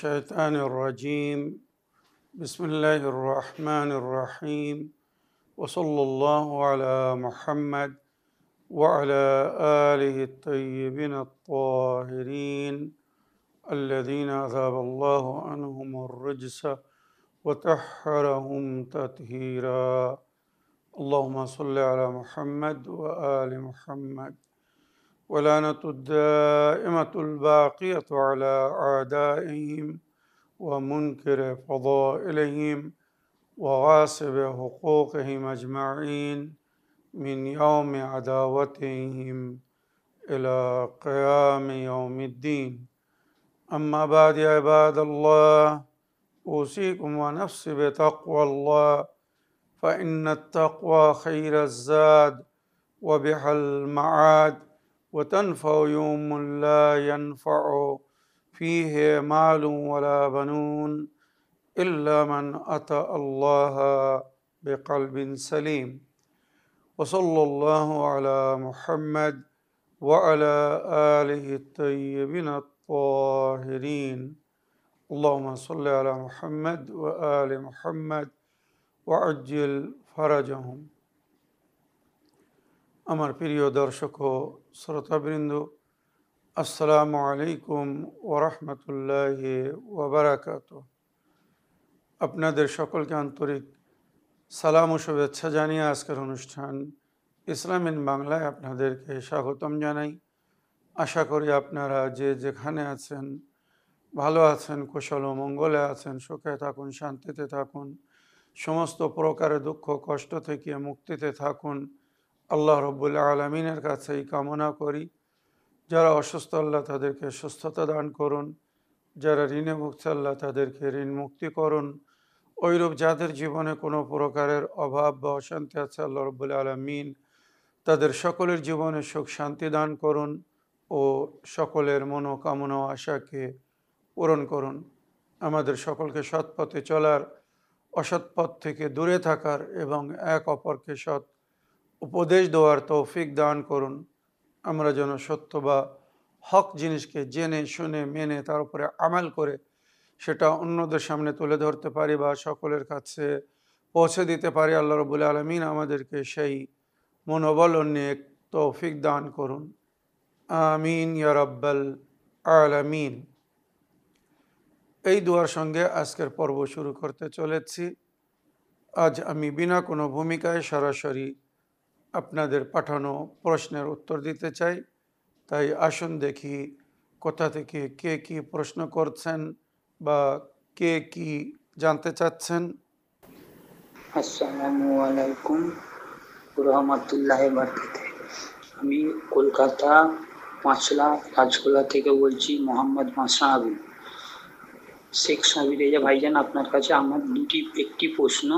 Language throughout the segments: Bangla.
الشيطان الرجيم بسم الله الرحمن الرحيم وصلى الله على محمد وعلى آله الطيبين الطاهرين الذين أذهب الله عنهم الرجس وطهرهم تطهيرا اللهم صل على محمد وآل محمد ولعنة الدائمة الباقية على أعدائهم ومنكر فضائلهم وغاصب حقوقهم أجمعين من يوم عداوتهم إلى قيام يوم الدين أما بعد يا عباد الله أوصيكم ونفسي بتقوى الله فإن التقوى خير الزاد وبها المعاد وتنفع يوم لا ينفع فيه مال ولا بنون إلا من أتى الله بقلب سليم وصلى الله على محمد وعلى آله الطيبين الطاهرين اللهم صل على محمد وآل محمد وعجل فرجهم আমার প্রিয় দর্শক ও শ্রোতাবৃন্দ আসসালামু আলাইকুম ওয়া রাহমাতুল্লাহি ওয়া বারাকাতুহু। আপনাদের সকলকে আন্তরিক সালাম ও শুভেচ্ছা জানিয়ে আজকের অনুষ্ঠান ইসলাম ইন বাংলায় আপনাদেরকে স্বাগতম জানাই। আশা করি আপনারা যে যেখানে আছেন ভালো আছেন, কুশল ও মঙ্গলে আছেন, সুখে থাকুন, শান্তিতে থাকুন, সমস্ত প্রকারের দুঃখ কষ্ট থেকে মুক্তিতে থাকুন। আল্লাহ রব্বুল আলমিনের কাছে এই কামনা করি। যারা অসুস্থ আল্লাহ তাদেরকে সুস্থতা দান করুন, যারা ঋণে ভুগছে আল্লাহ তাদেরকে ঋণ মুক্তি করুন। ওইরূপ যাদের জীবনে কোনো প্রকারের অভাব বা অশান্তি আছে আল্লাহ রব্বুল আলমিন তাদের সকলের জীবনে সুখ শান্তি দান করুন ও সকলের মনোকামনা ও আশাকে পূরণ করুন। আমাদের সকলকে সৎ পথে চলার, অসৎ পথ থেকে দূরে থাকার এবং এক অপরকে সৎ উপদেশ দেওয়ার তৌফিক দান করুন। আমরা যেন সত্য বা হক জিনিসকে জেনে শুনে মেনে তার উপরে আমাল করে সেটা অন্যদের সামনে তুলে ধরতে পারি বা সকলের কাছে পৌঁছে দিতে পারি। আল্লাহ রাব্বুল আলামিন আমাদেরকে সেই মনোবল ও নেক তৌফিক দান করুন। আমিন ইয়া রাব্বাল আলামিন। এই দুয়ার সঙ্গে আজকের পর্ব শুরু করতে চলেছি। আজ আমি বিনা কোনো ভূমিকায় সরাসরি আপনাদের পাঠানো প্রশ্নের উত্তর দিতে চাই। তাই আসুন দেখি কোথা থেকে কে কি প্রশ্ন করছেন বা কে কি জানতে চাচ্ছেন। আসসালামু আলাইকুম রহমতুল্লাহি বারাকাতুহু। আমি কলকাতা পাঁচলা রাজখোলা থেকে বলছি, মোহাম্মদ মাসরাবি শেখ সাবির রেজা ভাইজান। আপনার কাছে আমার একটি প্রশ্ন,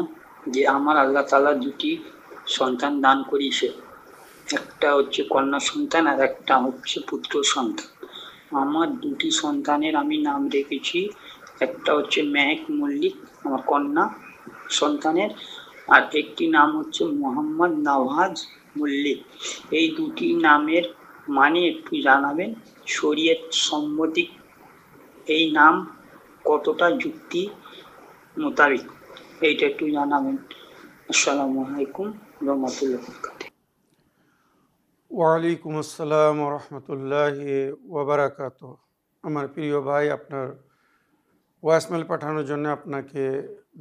যে আমার আল্লাহ তাআলা দুটি সন্তান দান করিয়েছে, একটা হচ্ছে কন্যা সন্তান আর একটা হচ্ছে পুত্র সন্তান। আমার দুটি সন্তানের আমি নাম রেখেছি, একটা হচ্ছে মেহেক মল্লিক আমার কন্যা সন্তানের, আর একটি নাম হচ্ছে মোহাম্মদ নওয়াজ মল্লিক। এই দুটি নামের মানে একটু জানাবেন, শরীয়ত সম্মতি এই নাম কতটা যুক্তি মোতাবেক, এইটা একটু জানাবেন। আসসালামু আলাইকুম রহমতুল্লাহ। ওয়ালাইকুম আসসালাম রহমতুল্লাহি ওয়া বারাকাতুহু। আমার প্রিয় ভাই, আপনার ভয়েসমেল পাঠানোর জন্য আপনাকে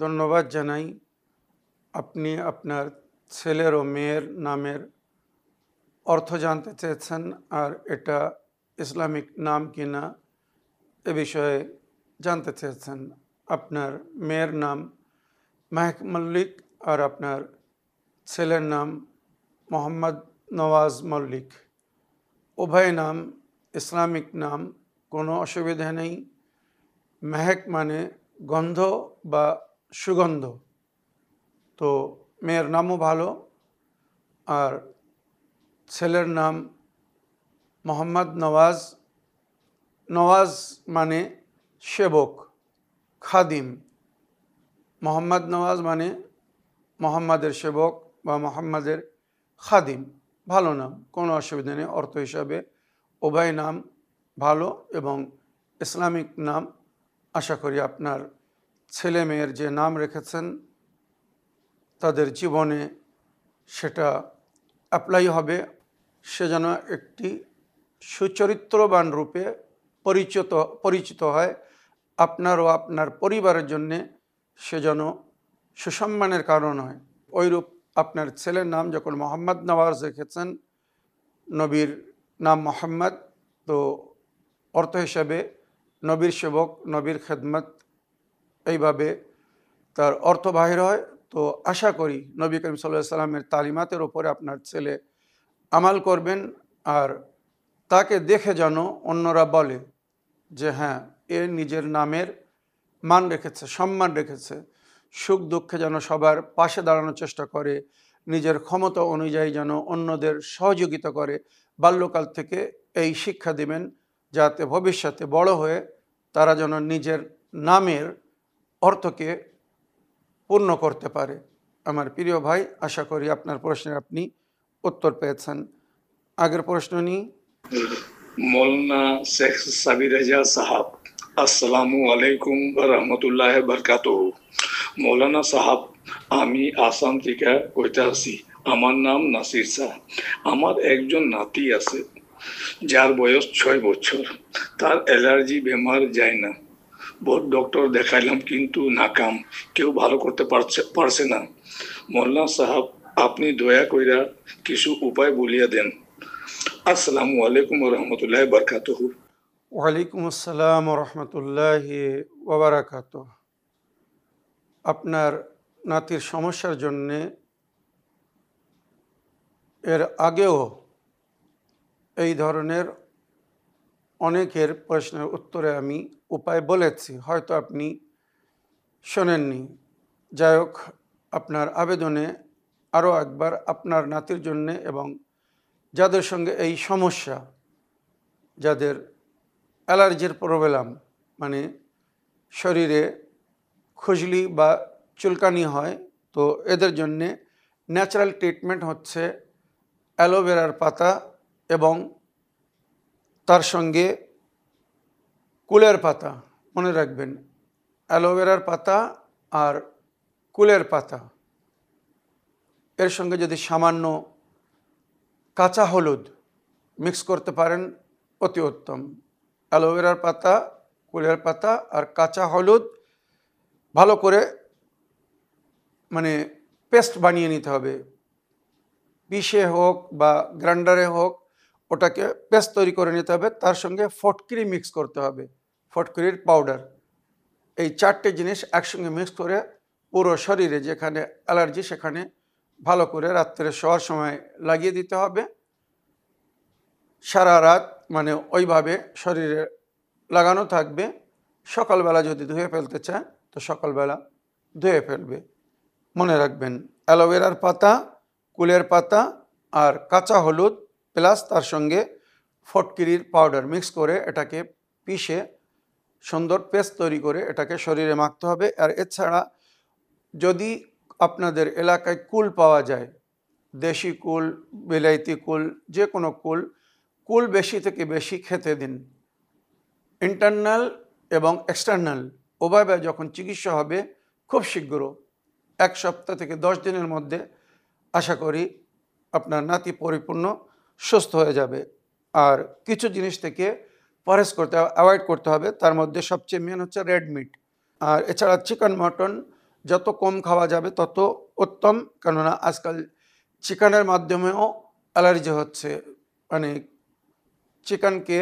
ধন্যবাদ জানাই। আপনি আপনার ছেলের ও মেয়ের নামের অর্থ জানতে চেয়েছেন আর এটা ইসলামিক নাম কিনা এ বিষয়ে জানতে চেয়েছেন। আপনার মেয়ের নাম মেহেক মল্লিক আর আপনার ছেলের নাম মোহাম্মদ নওয়াজ মল্লিক। উভয় নাম ইসলামিক নাম, কোনো অসুবিধা নেই। মেহেক মানে গন্ধ বা সুগন্ধ, তো মেয়ের নামও ভালো। আর ছেলের নাম মোহাম্মদ নওয়াজ। নওয়াজ মানে সেবক, খাদিম। মোহাম্মদ নওয়াজ মানে মোহাম্মদের সেবক বা মোহাম্মদের খাদিম। ভালো নাম, কোনো অসুবিধা নেই। অর্থ হিসাবে উভয় নাম ভালো এবং ইসলামিক নাম আশা করি আপনার ছেলে মেয়ের যে নাম রেখেছেন তাদের জীবনে সেটা অ্যাপ্লাই হবে, সে যেন একটি সুচরিত্রবান রূপে পরিচিত হয় আপনার ও আপনার পরিবারের জন্যে, সে যেন সুসম্মানের কারণ হয়। ওইরূপ আপনার ছেলের নাম যখন মোহাম্মদ নওয়াজ রেখেছেন, নবীর নাম মোহাম্মদ, তো অর্থ হিসাবে নবীর সেবক, নবীর খেদমত, এইভাবে তার অর্থ বাহির হয়। তো আশা করি নবী করিম সাল্লাল্লাহু আলাইহি সাল্লামের তালিমাতের ওপরে আপনার ছেলে আমাল করবেন, আর তাকে দেখে যেন অন্যরা বলে যে হ্যাঁ, এ নিজের নামের মান রেখেছে, সম্মান রেখেছে। সুখ দুঃখে যেন সবার পাশে দাঁড়ানোর চেষ্টা করে, নিজের ক্ষমতা অনুযায়ী যেন অন্যদের সহযোগিতা করে। বাল্যকাল থেকে এই শিক্ষা দিবেন, যাতে ভবিষ্যতে বড় হয়ে তারা যেন নিজের নামের অর্থকে পূর্ণ করতে পারে। আমার প্রিয় ভাই, আশা করি আপনার প্রশ্নের আপনি উত্তর পেয়েছেন। আগের প্রশ্ন নিই। মৌলানা শেখ সাবির রেজা সাহাব, আসসালামু আলাইকুম রহমতুল্লাহ বরকাতুহু। মৌলানা সাহাব, আমি আসাম থেকে কইতে আসি। আমার নাম নাসির শাহ। আমার একজন নাতি আছে যার বয়স 6 বছর। তার অ্যালার্জি বেমার যায় না, বহুত ডক্টর দেখাইলাম কিন্তু নাকাম, কেউ ভালো করতে পারছে না। মৌলানা সাহাব, আপনি দয়া কইরা কিছু উপায় বলিয়া দেন। আসসালামু আলাইকুম রহমতুল্লাহ বরকাতুহু। ওয়ালাইকুম আসসালাম রহমতুল্লাহি ওবরাকাতুহু। আপনার নাতির সমস্যার জন্যে এর আগেও এই ধরনের অনেকের প্রশ্নের উত্তরে আমি উপায় বলেছি, হয়তো আপনি শোনেননি। যাই হোক, আপনার আবেদনে আরও একবার আপনার নাতির জন্যে এবং যাদের সঙ্গে এই সমস্যা, যাদের অ্যালার্জির প্রবলেম, মানে শরীরে খুজলি বা চুলকানি হয়, তো এদের জন্যে ন্যাচারাল ট্রিটমেন্ট হচ্ছে অ্যালোভেরার পাতা এবং তার সঙ্গে কুলের পাতা। মনে রাখবেন, অ্যালোভেরার পাতা আর কুলের পাতা, এর সঙ্গে যদি সামান্য কাঁচা হলুদ মিক্স করতে পারেন অতি উত্তম। অ্যালোভেরার পাতা, কুলের পাতা আর কাঁচা হলুদ ভালো করে মানে পেস্ট বানিয়ে নিতে হবে, পিষে হোক বা গ্রাইন্ডারে হোক, ওটাকে পেস্ট তৈরি করে নিতে হবে। তার সঙ্গে ফটকিরি মিক্স করতে হবে, ফটকিরির পাউডার। এই 4টে জিনিস একসঙ্গে মিক্স করে পুরো শরীরে যেখানে অ্যালার্জি সেখানে ভালো করে রাত্রে শোয়ার সময় লাগিয়ে দিতে হবে। সারা রাত মানে ওইভাবে শরীরে লাগানো থাকবে। সকালবেলা যদি ধুয়ে ফেলতে চায় তো সকালবেলা ধুয়ে ফেলবে। মনে রাখবেন, অ্যালোভেরার পাতা, কুলের পাতা আর কাঁচা হলুদ প্লাস তার সঙ্গে ফটকিরির পাউডার মিক্স করে এটাকে পিষে সুন্দর পেস্ট তৈরি করে এটাকে শরীরে মাখতে হবে। আর এছাড়া যদি আপনাদের এলাকায় কুল পাওয়া যায়, দেশি কুল, বিলাইতি কুল, যে কোনো কুল, কুল বেশি থেকে বেশি খেতে দিন। ইন্টারনাল এবং এক্সটার্নাল উভয়ভাবে যখন চিকিৎসা হবে খুব শীঘ্র 1 সপ্তাহ থেকে 10 দিনের মধ্যে আশা করি আপনার নাতি পরিপূর্ণ সুস্থ হয়ে যাবে। আর কিছু জিনিস থেকে পরহেজ করতে হবে, অ্যাভয়েড করতে হবে। তার মধ্যে সবচেয়ে মেন হচ্ছে রেড মিট। আর এছাড়া চিকেন, মটন যত কম খাওয়া যাবে তত উত্তম, কেননা আজকাল চিকেনের মাধ্যমেও অ্যালার্জি হচ্ছে। মানে চিকেনকে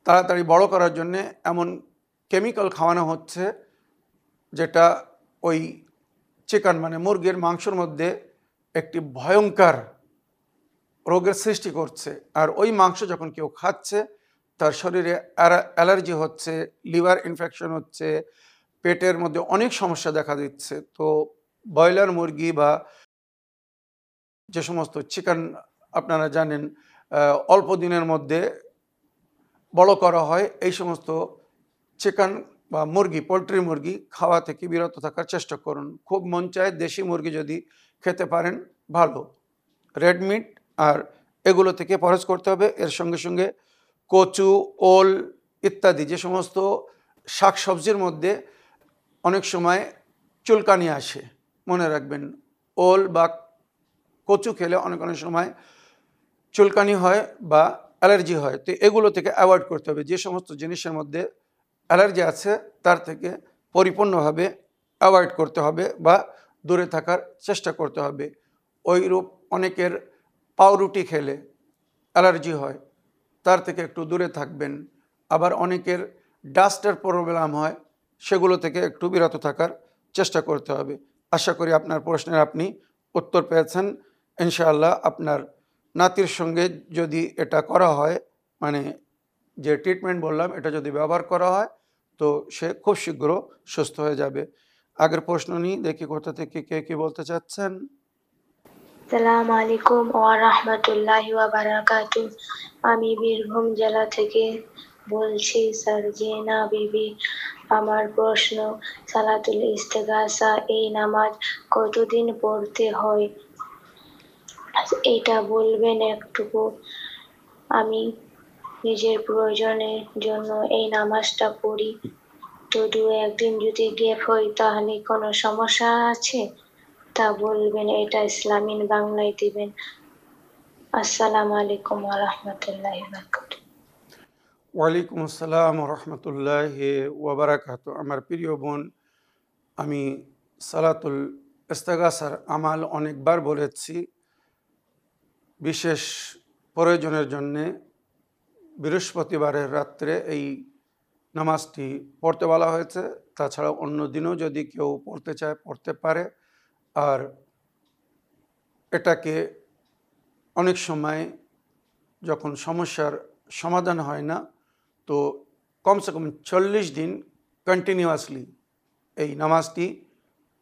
তাড়াতাড়ি বড় করার জন্যে এমন কেমিক্যাল খাওয়ানো হচ্ছে যেটা ওই চিকেন মানে মুরগির মাংসের মধ্যে একটি ভয়ঙ্কর রোগের সৃষ্টি করছে। আর ওই মাংস যখন কেউ খাচ্ছে তার শরীরে অ্যালার্জি হচ্ছে, লিভার ইনফেকশন হচ্ছে, পেটের মধ্যে অনেক সমস্যা দেখা দিচ্ছে। তো ব্রয়লার মুরগি বা যে সমস্ত চিকেন আপনারা জানেন অল্প দিনের মধ্যে বড় করা হয়, এই সমস্ত চিকেন বা মুরগি, পোলট্রি মুরগি খাওয়া থেকে বিরত থাকার চেষ্টা করুন। খুব মন চায় দেশি মুরগি যদি খেতে পারেন ভালো। রেড মিট আর এগুলো থেকে পরহেজ করতে হবে। এর সঙ্গে সঙ্গে কচু, ওল ইত্যাদি যে সমস্ত শাক সবজির মধ্যে অনেক সময় চুলকানি আসে, মনে রাখবেন। ওল বা কচু খেলে অনেক অনেক সময় চুলকানি হয় বা অ্যালার্জি হয়, তো এগুলো থেকে অ্যাভয়েড করতে হবে। যে সমস্ত জিনিসের মধ্যে অ্যালার্জি আছে তার থেকে পরিপূর্ণভাবে অ্যাভয়েড করতে হবে বা দূরে থাকার চেষ্টা করতে হবে। ওইরূপ অনেকের পাউরুটি খেলে অ্যালার্জি হয়, তার থেকে একটু দূরে থাকবেন। আবার অনেকের ডাস্টের প্রবলেম হয়, সেগুলো থেকে একটু বিরত থাকার চেষ্টা করতে হবে। আশা করি আপনার প্রশ্নের আপনি উত্তর পেয়েছেন। ইনশাআল্লাহ আপনার নাতির সঙ্গে যদি এটা করা হয়, মানে যে ট্রিটমেন্ট বললাম, এটা যদি ব্যবহার করা হয় তো সে খুব শীঘ্র সুস্থ হয়ে যাবে। আগের প্রশ্ন নিই, দেখি কোথা থেকে কে কি বলতে চাচ্ছেন। আসসালামু আলাইকুম ওয়া রাহমাতুল্লাহি ওয়া বারাকাতুহু। আমি বীরভূম জেলা থেকে বলছি, সার্জিনা বিবি। আমার প্রশ্ন, সালাতুল ইস্তেগাসা এই নামাজ কতদিন পড়তে হয় এটা বলবেন একটুকু। আমি নিজের প্রয়োজনের জন্য এই নামাজটা পড়ি, তো 2-1 দিন যদি গ্যাপ হয় তাহলে কোনো সমস্যা আছে? তা বলবেন, এটা ইসলামিন বাংলায় দিবেন। আসসালামু আলাইকুম ওয়া রাহমাতুল্লাহি ওয়া বারাকাতুহু। ওয়ালাইকুম আসসালাম রহমতুল্লাহি ওয়া বারাকাতুহু। আমার প্রিয় বোন, আমি সালাতুল ইস্তেগাসার আমাল অনেকবার বলেছি। বিশেষ প্রয়োজনের জন্যে বৃহস্পতিবারের রাত্রে এই নামাজটি পড়তে বলা হয়েছে। তাছাড়া অন্য দিনও যদি কেউ পড়তে চায় পড়তে পারে। আর এটাকে অনেক সময় যখন সমস্যার সমাধান হয় না, তো কমসে কম 40 দিন কন্টিনিউয়াসলি এই নামাজটি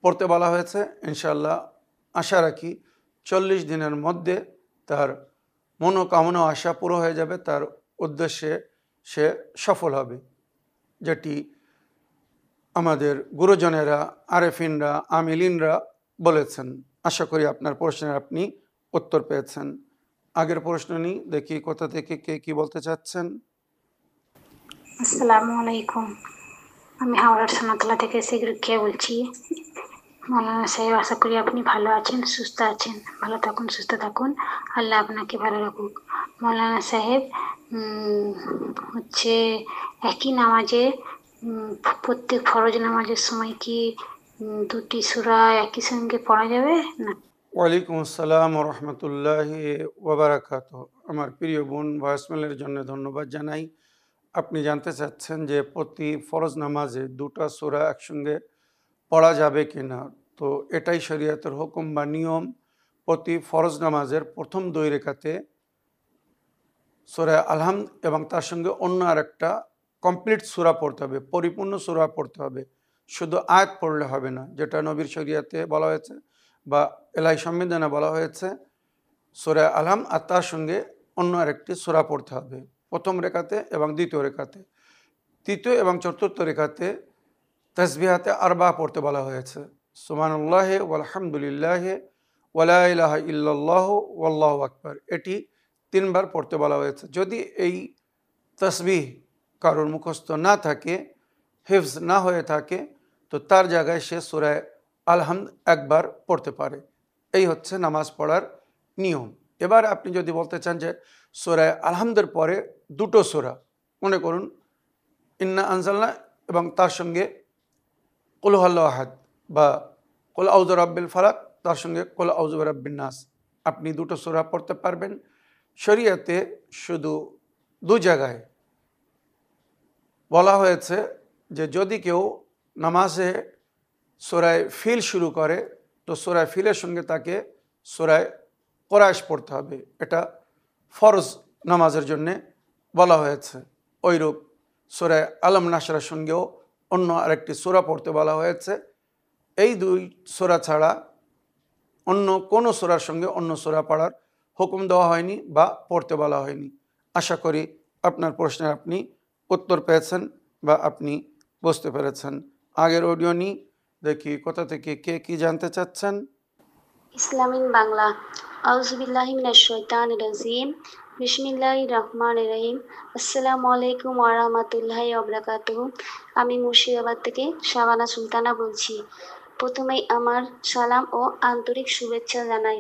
পড়তে বলা হয়েছে। ইনশাআল্লাহ আশা রাখি 40 দিনের মধ্যে তার মনোকামনা আশা পুরো হয়ে যাবে, তার উদ্দেশ্যে সে সফল হবে, যেটি আমাদের গুরুজনেরা, আরেফিনরা, আমিলিনরা বলেছেন। আশা করি আপনার প্রশ্নের আপনি উত্তর পেয়েছেন। আগের প্রশ্ন নিই, দেখি কোথা থেকে কে কি বলতে চাচ্ছেন। আসসালামু আলাইকুম। আমি হাওড়ার সোনাতলা থেকে সিগরুক্ষিয়া বলছি। মৌলানা সাহেব, আশা করি আপনি ভালো আছেন, সুস্থ আছেন। ভালো থাকুন, সুস্থ থাকুন, আল্লাহ আপনাকে ভালো রাখুক। মৌলানা সাহেব, হচ্ছে একই নামাজে প্রত্যেক ফরজ নামাজের সময় কি দুটি সূরা একই সঙ্গে পড়া যাবে না? ওয়ালাইকুম আসসালাম রহমতুল্লাহি ওয়া বারাকাতুহু। আমার প্রিয় বোন, ভয়েসমেলের জন্য ধন্যবাদ জানাই। আপনি জানতে চাচ্ছেন যে প্রতি ফরজ নামাজে দুটো সূরা একসঙ্গে পড়া যাবে কিনা। তো এটাই শরীয়তের হুকুম বা নিয়ম। প্রতি ফরজ নামাজের প্রথম 2 রাকাতে সূরা আলহামদ এবং তার সঙ্গে অন্য আরেকটা কমপ্লিট সূরা পড়তে হবে, পরিপূর্ণ সূরা পড়তে হবে। শুধু আয়াত পড়লে হবে না, যেটা নবীর শরীয়তে বলা হয়েছে বা এলাহি সংবিধানে বলা হয়েছে। সূরা আলহামদ আর তার সঙ্গে অন্য আরেকটি সূরা পড়তে হবে প্রথম রাকাতে এবং দ্বিতীয় রাকাতে। তৃতীয় এবং চতুর্থ রাকাতে তাসবিহাতে আরবা পড়তে বলা হয়েছে, সুবহানাল্লাহ ওয়ালহামদুলিল্লাহ ওয়ালা ইলাহা ইল্লাল্লাহ ওয়াল্লাহু আকবার। এটি 3 বার পড়তে বলা হয়েছে। যদি এই তাসবিহ কারোর মুখস্থ না থাকে, হিফজ না হয়ে থাকে, তো তার জায়গায় সে সূরা আলহামদ একবার পড়তে পারে। এই হচ্ছে নামাজ পড়ার নিয়ম। এবার আপনি যদি বলতে চান যে সূরা আলহামদের পরে দুটো সূরা, মনে করুন ইন্না আনজালনা এবং তার সঙ্গে কুল হুয়াল্লাহু আহাদ বা কুল আউযু বিরাব্বিল ফালাক, তার সঙ্গে কুল আউযু বিরাব্বিন নাস, আপনি দুটো সূরা পড়তে পারবেন। শরীয়তে শুধু 2 জায়গায় বলা হয়েছে যে যদি কেউ নামাজে সূরা ফিল শুরু করে, তো সূরা ফিলের সঙ্গে তাকে সূরা কুরাইশ পড়তে হবে। এটা ফরজ নামাজের জন্যে বলা হয়েছে। ওইরূপ সূরা আলম নাশরার সঙ্গেও অন্য আরেকটি সূরা পড়তে বলা হয়েছে। এই 2 সূরা ছাড়া অন্য কোনো সূরার সঙ্গে অন্য সূরা পড়ার হুকুম দেওয়া হয়নি বা পড়তে বলা হয়নি। আশা করি আপনার প্রশ্নের আপনি উত্তর পেয়েছেন বা আপনি বুঝতে পেরেছেন। আগের অডিও নিই, দেখি কোথা থেকে কে কি জানতে চাচ্ছেন। ইসলামিন বাংলা। আউযু বিল্লাহি মিনাশ শাইতানির রাজিম। বিসমিল্লাহির রহমানির রহিম। আসসালামু আলাইকুম ওয়া রাহমাতুল্লাহি ওয়া বারাকাতুহু। আমি মুর্শিদাবাদ থেকে শাবানা সুলতানা বলছি। প্রথমেই আমার সালাম ও আন্তরিক শুভেচ্ছা জানাই।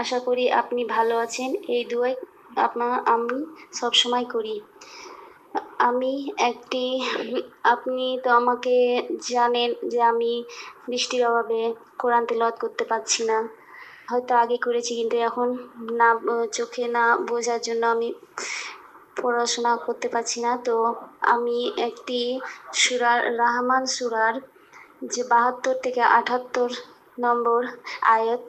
আশা করি আপনি ভালো আছেন, এই দুয়াই আমি সবসময় করি। আমি একটি আপনি তো আমাকে জানেন যে আমি বৃষ্টির অভাবে কোরআন তেলাওয়াত করতে পারছি না। হয়তো আগে করেছি, কিন্তু এখন না, চোখে না বোঝার জন্য আমি পড়াশোনা করতে পারছি না। তো আমি একটি রহমান সূরার যে ৭২ থেকে ৭৮ নম্বর আয়াত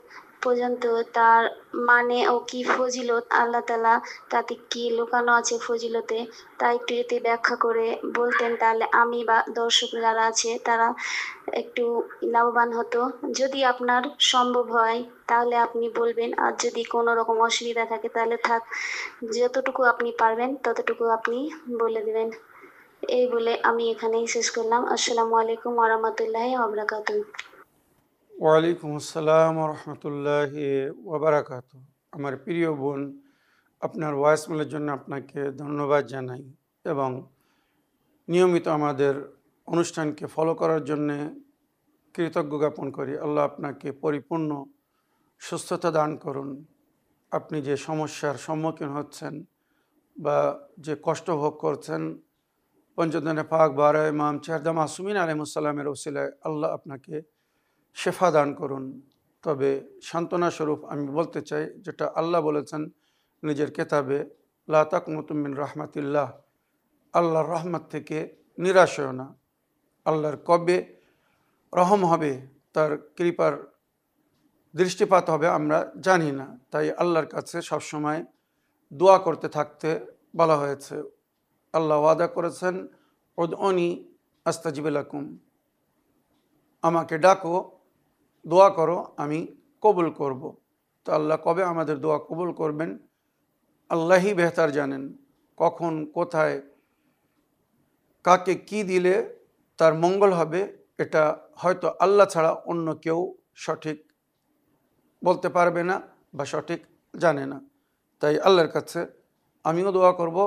পর্যন্ত তার মানে ও কি ফজিলত, আল্লাহ তাআলা তাতে কি লুকানো আছে ফজিলতে, তা একটু যদি ব্যাখ্যা করে বলতেন তাহলে আমি বা দর্শক যারা আছে তারা একটু লাভবান হতো। যদি আপনার সম্ভব হয় তাহলে আপনি বলবেন, আর যদি কোনো রকম অসুবিধা থাকে তাহলে থাক, যতটুকু আপনি পারবেন ততটুকু আপনি বলে দেবেন। এই বলে আমি এখানেই শেষ করলাম। আসসালামু আলাইকুম ওয়া রাহমাতুল্লাহি ওয়া বারাকাতুহু। ওয়ালাইকুম আসসালাম রহমতুল্লাহি ওবরাকাত। আমার প্রিয় বোন, আপনার ভয়েসমেলের জন্য আপনাকে ধন্যবাদ জানাই এবং নিয়মিত আমাদের অনুষ্ঠানকে ফলো করার জন্যে কৃতজ্ঞ জ্ঞাপন করি। আল্লাহ আপনাকে পরিপূর্ণ সুস্থতা দান করুন। আপনি যে সমস্যার সম্মুখীন হচ্ছেন বা যে কষ্ট ভোগ করছেন, পঞ্চদনে পাক বারা ইমাম চারদা মাসুমিন আলাইহিসসালামের ওসিলায় আল্লাহ আপনাকে শেফা দান করুন। তবে সান্ত্বনা স্বরূপ আমি বলতে চাই, যেটা আল্লাহ বলেছেন নিজের কেতাবে, লা তাকনুতু মিন রাহমাতিল্লাহ, আল্লাহর রহমত থেকে নিরাশ হও না। আল্লাহর কবে রহম হবে, তার কৃপার দৃষ্টিপাত হবে আমরা জানি না। তাই আল্লাহর কাছে সবসময় দোয়া করতে থাকতে বলা হয়েছে। আল্লাহ ওয়াদা করেছেন, উদউনি আস্তাজিব লাকুম, আমাকে ডাকো, দোয়া করো, আমি কবুল করব। তো আল্লাহ কবে আমাদের দোয়া কবুল করবেন আল্লাহই বেহতার জানেন। কখন, কোথায়, কাকে কি দিলে তার মঙ্গল হবে, এটা হয়তো আল্লাহ ছাড়া অন্য কেউ সঠিক বলতে পারবে না বা সঠিক জানে না। তাই আল্লাহর কাছে আমিও দোয়া করব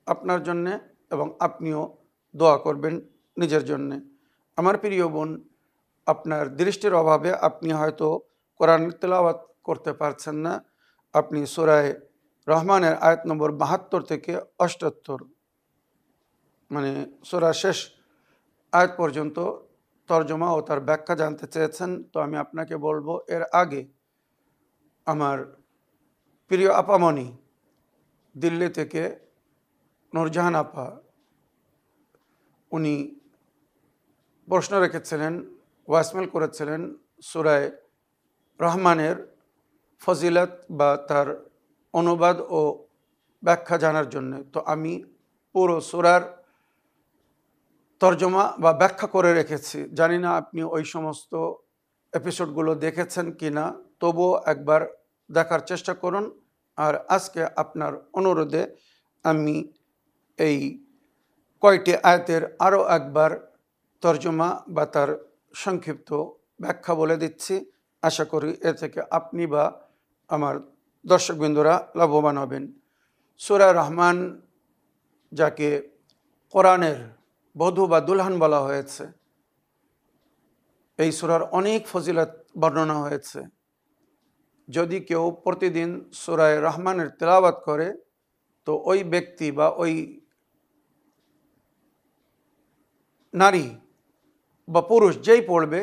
আপনার জন্যে এবং আপনিও দোয়া করবেন নিজের জন্যে। আমার প্রিয় বোন, আপনার দৃষ্টির অভাবে আপনি হয়তো কোরআন তেলাওয়াত করতে পারছেন না। আপনি সূরা রহমানের আয়াত নম্বর ৭২ থেকে ৭৮, মানে সূরার শেষ আয়াত পর্যন্ত তর্জমা ও তার ব্যাখ্যা জানতে চেয়েছেন। তো আমি আপনাকে বলবো, এর আগে আমার প্রিয় আপামণি দিল্লি থেকে নূরজাহান আপা, উনি প্রশ্ন রেখেছিলেন, ওয়াসমেল করেছিলেন সূরা রহমানের ফজিলত বা তার অনুবাদ ও ব্যাখ্যা জানার জন্য। তো আমি পুরো সূরার তর্জমা বা ব্যাখ্যা করে রেখেছি। জানি না আপনি ওই সমস্ত এপিসোডগুলো দেখেছেন কি না, তবুও একবার দেখার চেষ্টা করুন। আর আজকে আপনার অনুরোধে আমি এই কয়টি আয়াতের আরও একবার তর্জমা বা তার সংক্ষিপ্ত ব্যাখ্যা বলে দিচ্ছি। আশা করি এ থেকে আপনি বা আমার দর্শকবৃন্দরা লাভবান হবেন। সূরা রহমান, যাকে কোরআনের বধূ বা দুলহান বলা হয়েছে, এই সূরার অনেক ফজিলত বর্ণনা হয়েছে। যদি কেউ প্রতিদিন সূরা রহমানের তেলাওয়াত করে, তো ওই ব্যক্তি বা ওই নারী বা পুরুষ যেই পড়বে,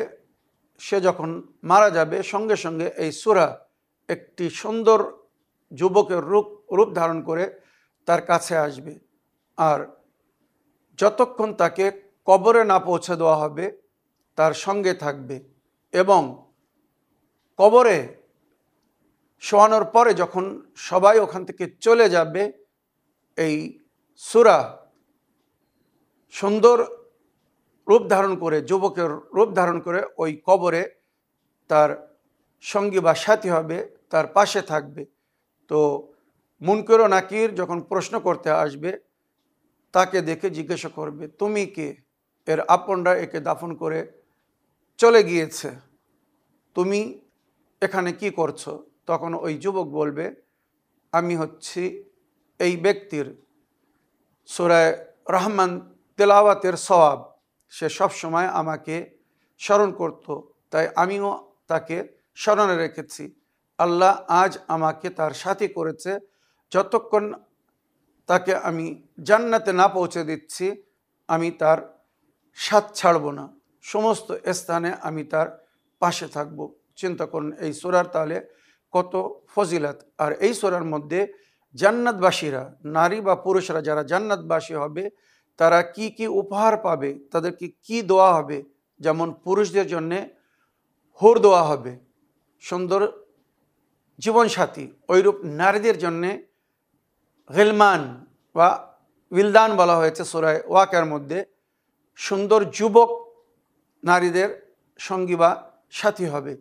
সে যখন মারা যাবে সঙ্গে সঙ্গে এই সূরা একটি সুন্দর যুবকের রূপ ধারণ করে তার কাছে আসবে। আর যতক্ষণ তাকে কবরে না পৌঁছে দেওয়া হবে তার সঙ্গে থাকবে, এবং কবরে শোয়ানোর পরে যখন সবাই ওখান থেকে চলে যাবে, এই সূরা সুন্দর রূপ ধারণ করে, যুবকের রূপ ধারণ করে ওই কবরে তার সঙ্গী বা সাথী হবে, তার পাশে থাকবে। তো মুনকির ও নাকির যখন প্রশ্ন করতে আসবে, তাকে দেখে জিজ্ঞাসা করবে, তুমি কে? এর আপনরা একে দাফন করে চলে গিয়েছে, তুমি এখানে কি করছো? তখন ওই যুবক বলবে, আমি হচ্ছি এই ব্যক্তির সূরা রহমান তেলাওয়াতের সওয়াব সে সব সময় আমাকে স্মরণ করত, তাই আমিও তাকে স্মরণে রেখেছি। আল্লাহ আজ আমাকে তার সাথী করেছে, যতক্ষণ তাকে আমি জান্নাতে না পৌঁছে দিচ্ছি আমি তার সাথ ছাড়ব না, সমস্ত স্থানে আমি তার পাশে থাকব। চিন্তা করুন এই সূরার তাহলে কত ফজিলত। আর এই সূরার মধ্যে জান্নাতবাসীরা, নারী বা পুরুষরা যারা জান্নাতবাসী হবে তারা কি কি উপহার পাবে, তাদেরকে কি দেওয়া হবে। যেমন পুরুষদের জন্যে হুর দেওয়া হবে, সুন্দর জীবনসাথী, ওইরূপ নারীদের জন্যে গিলমান বা উইলদান বলা হয়েছে সূরা ওয়াকিয়ার মধ্যে, সুন্দর যুবক নারীদের সঙ্গী বা সাথী হবে,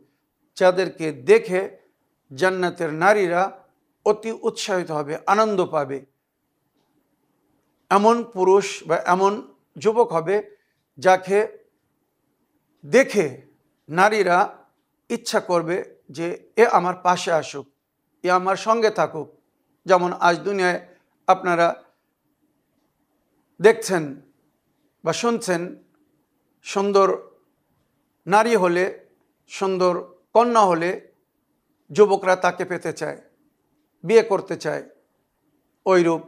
যাদেরকে দেখে জান্নাতের নারীরা অতি উৎসাহিত হবে, আনন্দ পাবে। এমন পুরুষ বা এমন যুবক হবে যাকে দেখে নারীরা ইচ্ছা করবে যে এ আমার পাশে আসুক, এ আমার সঙ্গে থাকুক। যেমন আজ দুনিয়ায় আপনারা দেখছেন বা শুনছেন, সুন্দর নারী হলে, সুন্দর কন্যা হলে যুবকরা তাকে পেতে চায়, বিয়ে করতে চায়। ওইরূপ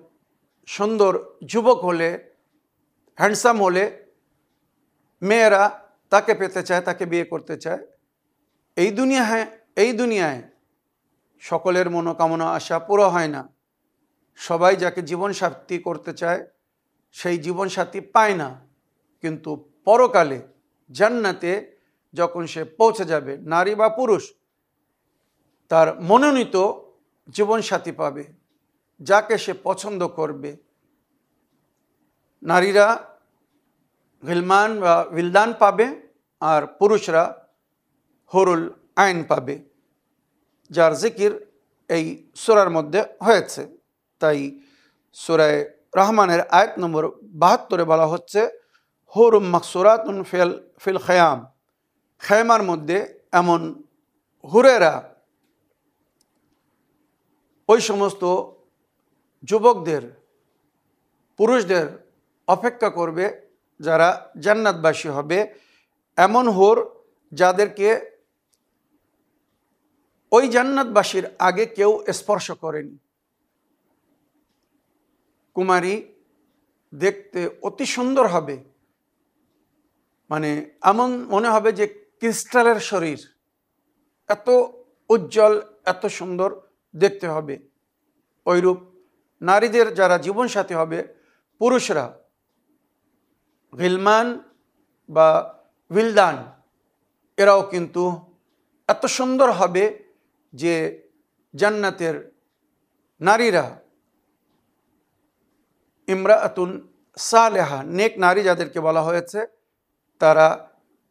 সুন্দর যুবক হলে, হ্যান্ডসাম হলে মেয়েরা তাকে পেতে চায়, তাকে বিয়ে করতে চায়। এই দুনিয়ায় সকলের মনোকামনা আশা পুরো হয় না। সবাই যাকে জীবনসাথী করতে চায় সেই জীবনসাথী পায় না, কিন্তু পরকালে জান্নাতে যখন সে পৌঁছে যাবে, নারী বা পুরুষ তার মনোনীত জীবনসাথী পাবে, যাকে সে পছন্দ করবে। নারীরা গিলমান বা উইলদান পাবে আর পুরুষরা হুরুল আইন পাবে, যার জিকির এই সূরার মধ্যে হয়েছে। তাই সূরা রহমানের আয়াত নম্বর 72 বলা হচ্ছে হুরুম মাকসুরাতুন ফিল খেয়াম, খেমার মধ্যে এমন হুরেরা ওই সমস্ত যুবকদের, পুরুষদের অপেক্ষা করবে যারা জান্নাতবাসী হবে। এমন হুর যাদেরকে ওই জান্নাতবাসীর আগে কেউ স্পর্শ করেনি। কুমারী দেখতে অতি সুন্দর হবে, মানে এমন মনে হবে যে ক্রিস্টালের শরীর, এত উজ্জ্বল, এত সুন্দর দেখতে হবে। ওইরূপ নারীদের যারা জীবনসাথী হবে, পুরুষরা গিলমান বা উইলদান, এরাও কিন্তু এত সুন্দর হবে যে জান্নাতের নারীরা, ইমরাআতুন সালেহা, নেক নারী যাদেরকে বলা হয়েছে, তারা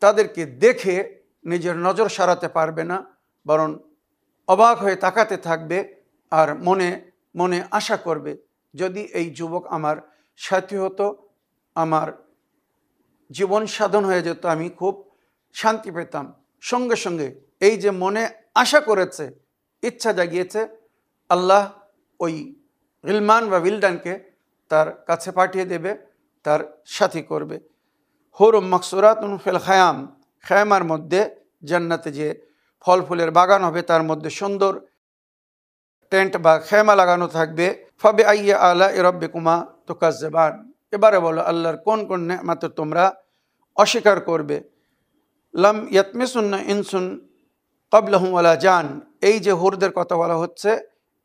তাদেরকে দেখে নিজের নজর সরাতে পারবে না, বরং অবাক হয়ে তাকাতে থাকবে আর মনে মনে আশা করবে যদি এই যুবক আমার সাথী হতো, আমার জীবন সাধন হয়ে যেত, আমি খুব শান্তি পেতাম। সঙ্গে সঙ্গে এই যে মনে আশা করেছে, ইচ্ছা জাগিয়েছে, আল্লাহ ওই গিলমান বা উইলদানকে তার কাছে পাঠিয়ে দেবে, তার সাথী করবে। হুরুম মাকসুরাতুন ফিল খেয়াম, খেমার মধ্যে জান্নাতে যে ফল ফুলের বাগান হবে তার মধ্যে সুন্দর টেন্ট বা খেমা লাগানো থাকবে। ফাবি আইয়া আলা রাব্বিকুমা তুকাজ্জিবান, এবারে বলো আল্লাহর কোন কোন নেয়ামত তোমরা অস্বীকার করবে। লাম ইয়াতমিসুন্না ইনসুন ক্বাবলাহুম ওয়ালা জান, এই যে হুরদের কথা বলা হচ্ছে,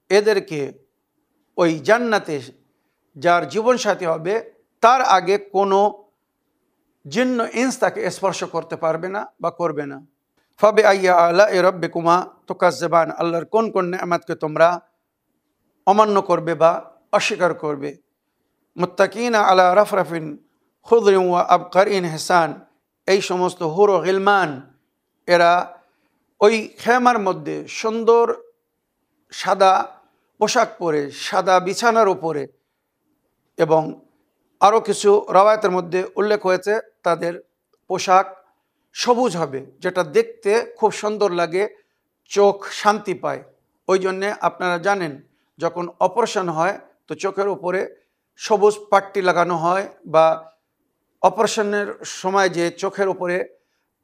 এদেরকে ওই জান্নাতে যার জীবনসাথী হবে তার আগে কোনো জিন্ন ইনস তাকে স্পর্শ করতে পারবে না বা করবে না। ফাবি আইয়া আলা রাব্বিকুমা তুকাজ্জিবান, আল্লাহর কোন কোন নেয়ামতকে তোমরা অমান্য করবে বা অস্বীকার করবে। মুত্তাকিনা আলা রাফরাফিন খুদরিন ওয়া আবকারিন হিসান, এই সমস্ত হুর ও গিলমান এরা ওই খেমার মধ্যে সুন্দর সাদা পোশাক পরে, সাদা বিছানার উপরে, এবং আরও কিছু রওয়ায়াতের মধ্যে উল্লেখ হয়েছে তাদের পোশাক সবুজ হবে, যেটা দেখতে খুব সুন্দর লাগে, চোখ শান্তি পায়। ওই জন্যে আপনারা জানেন যখন অপারেশন হয় তো চোখের উপরে সবুজ পাট্টি লাগানো হয়, বা অপারেশনের সময় যে চোখের উপরে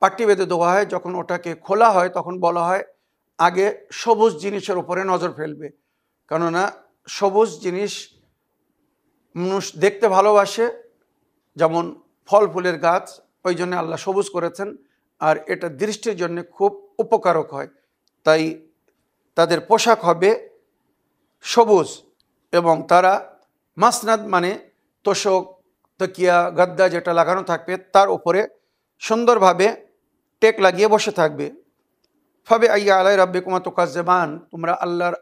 পাট্টি বেঁধে দেওয়া হয়, যখন ওটাকে খোলা হয় তখন বলা হয় আগে সবুজ জিনিসের উপরে নজর ফেলবে, কেননা সবুজ জিনিস মানুষ দেখতে ভালোবাসে, যেমন ফল ফুলের গাছ, ওই জন্য আল্লাহ সবুজ করেছেন, আর এটা দৃষ্টির জন্য খুব উপকারক হয়। তাই তাদের পোশাক হবে সবুজ, এবং তারা মাসনাদ মানে তোষক, তকিয়া, গদ্দা যেটা লাগানো থাকবে তার উপরে সুন্দরভাবে টেক লাগিয়ে বসে থাকবে। ফাবে আইয়া আলাই রাব্বিকুমা তুকাজ্জিবান, তোমরা আল্লাহর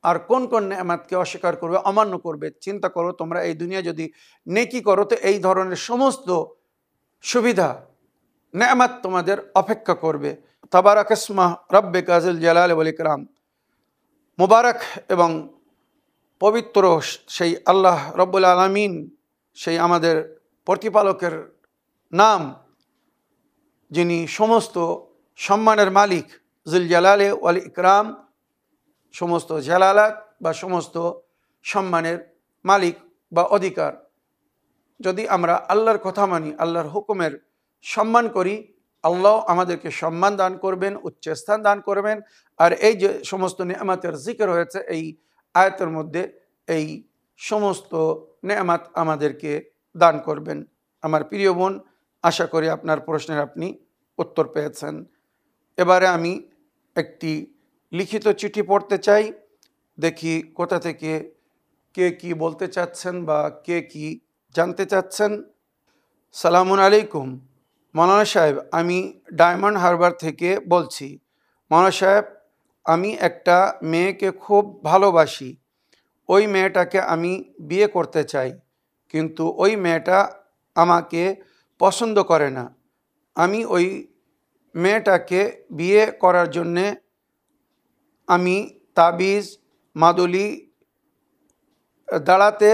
আর কোন কোন নেয়ামতকে অস্বীকার করবে, অমান্য করবে। চিন্তা করো, তোমরা এই দুনিয়া যদি নেকি করো তো এই ধরনের সমস্ত সুবিধা নেয়ামত তোমাদের অপেক্ষা করবে। তাবারাক ইসমা রাব্বিকা যিল জালালি ওয়াল ইকরাম, মুবারক এবং পবিত্র সেই আল্লাহ রব্বুল আলামিন, সেই আমাদের প্রতিপালকের নাম, যিনি সমস্ত সম্মানের মালিক, যিল জালালি ওয়াল ইকরাম, সমস্ত জালালাত বা সমস্ত সম্মানের মালিক বা অধিকার। যদি আমরা আল্লাহর কথা মানি, আল্লাহর হুকুমের সম্মান করি, আল্লাহ আমাদেরকে সম্মান দান করবেন, উচ্চ স্থান দান করবেন। আর এই যে সমস্ত নেয়ামতের জিকির হয়েছে এই আয়াতের মধ্যে, এই সমস্ত নেয়ামত আমাদেরকে দান করবেন। আমার প্রিয় বোন, আশা করি আপনার প্রশ্নের আপনি উত্তর পেয়েছেন। এবারে আমি একটি লিখিত চিঠি পড়তে চাই, দেখি কোথা থেকে কে কি বলতে চাচ্ছেন বা কে কি জানতে চাচ্ছেন। সালামুন আলাইকুম মৌলানা সাহেব, আমি ডায়মন্ড হারবার থেকে বলছি। মৌলানা সাহেব, আমি একটা মেয়েকে খুব ভালোবাসি। ওই মেয়েটাকে আমি বিয়ে করতে চাই, কিন্তু ওই মেয়েটা আমাকে পছন্দ করে না। আমি ওই মেয়েটাকে বিয়ে করার জন্যে আমি তাবিজ, মাদুলি দাঁড়াতে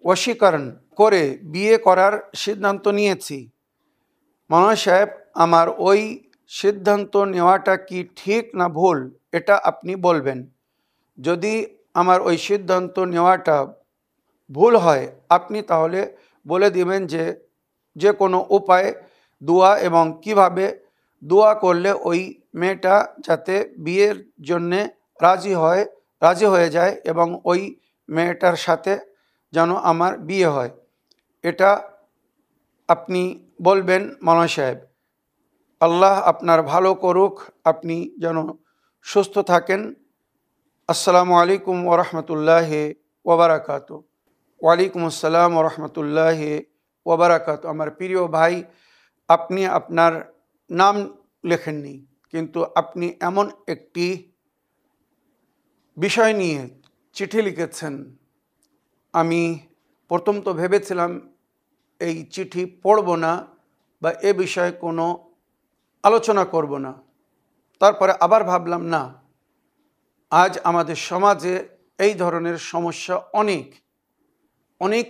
বশীকরণ করে বিয়ে করার সিদ্ধান্ত নিয়েছি। মৌলানা সাহেব, আমার ওই সিদ্ধান্ত নেওয়াটা কি ঠিক না ভুল, এটা আপনি বলবেন। যদি আমার ওই সিদ্ধান্ত নেওয়াটা ভুল হয়, আপনি তাহলে বলে দিবেন যে কোনো উপায়, দোয়া এবং কিভাবে দোয়া করলে ওই মেয়েটা যাতে বিয়ের জন্যে রাজি হয়ে যায় এবং ওই মেয়েটার সাথে যেন আমার বিয়ে হয়, এটা আপনি বলবেন মৌলানা সাহেব। আল্লাহ আপনার ভালো করুক, আপনি যেন সুস্থ থাকেন। আসসালামু আলাইকুম ওরহমতুল্লাহি ওবরাকাতু। ওয়ালাইকুম আসসালাম ওরহমতুল্লাহি ওবরাকাতু। আমার প্রিয় ভাই, আপনি আপনার নাম লেখেননি, কিন্তু আপনি এমন একটি বিষয় নিয়ে চিঠি লিখেছেন। আমি প্রথম তো ভেবেছিলাম এই চিঠি পড়ব না বা এ বিষয়ে কোনো আলোচনা করব না, তারপরে আবার ভাবলাম না, আজ আমাদের সমাজে এই ধরনের সমস্যা অনেক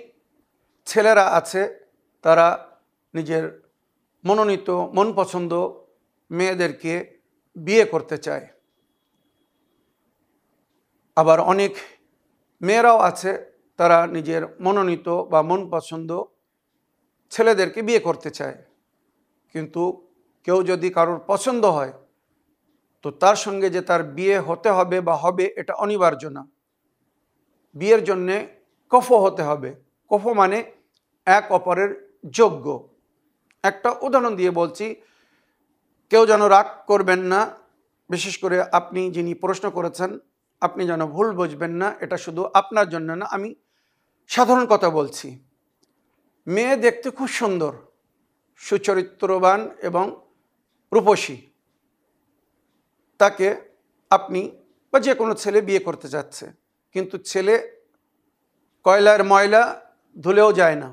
ছেলেরা আছে, তারা নিজের মনোনীত মন পছন্দ মেয়েদেরকে বিয়ে করতে চায়। আবার অনেক মেয়েরাও আছে, তারা নিজের মনোনীত বা মন পছন্দ ছেলেদেরকে বিয়ে করতে চায়। কিন্তু কেউ যদি কারোর পছন্দ হয় তো তার সঙ্গে যে তার বিয়ে হতে হবে বা হবে, এটা অনিবার্য না। বিয়ের জন্যে কফ হতে হবে। কফ মানে এক অপরের যোগ্য। একটা উদাহরণ দিয়ে বলছি, কেউ যেন রাগ করবেন না, বিশেষ করে আপনি যিনি প্রশ্ন করেছেন, আপনি যেন ভুল বুঝবেন না, এটা শুধু আপনার জন্য না, আমি সাধারণ কথা বলছি। মেয়ে দেখতে খুব সুন্দর, সুচরিত্রবান এবং রূপসী, তাকে আপনি বা যে কোনো ছেলে বিয়ে করতে যাচ্ছে, কিন্তু ছেলে কয়লার ময়লা ধুলেও যায় না।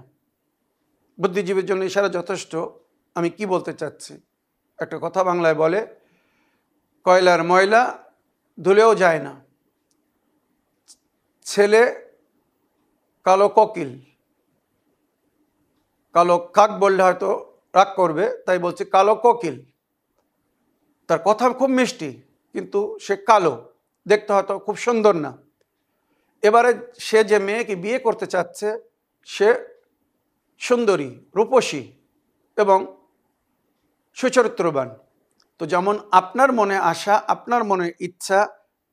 বুদ্ধিজীবীর জন্য ইশারা যথেষ্ট। আমি কি বলতে চাচ্ছি, একটা কথা বাংলায় বলে, কয়লার ময়লা ধুলেও যায় না। ছেলে কালো কোকিল, কালো কাক বললে হয়তো রাগ করবে, তাই বলছি কালো কোকিল। তার কথা খুব মিষ্টি, কিন্তু সে কালো, দেখতে হয়তো খুব সুন্দর না। এবারে সে যে মেয়েকে বিয়ে করতে চাচ্ছে সে সুন্দরী, রূপসী এবং সুচরিত্রবান। তো যেমন আপনার মনে আশা, আপনার মনে ইচ্ছা,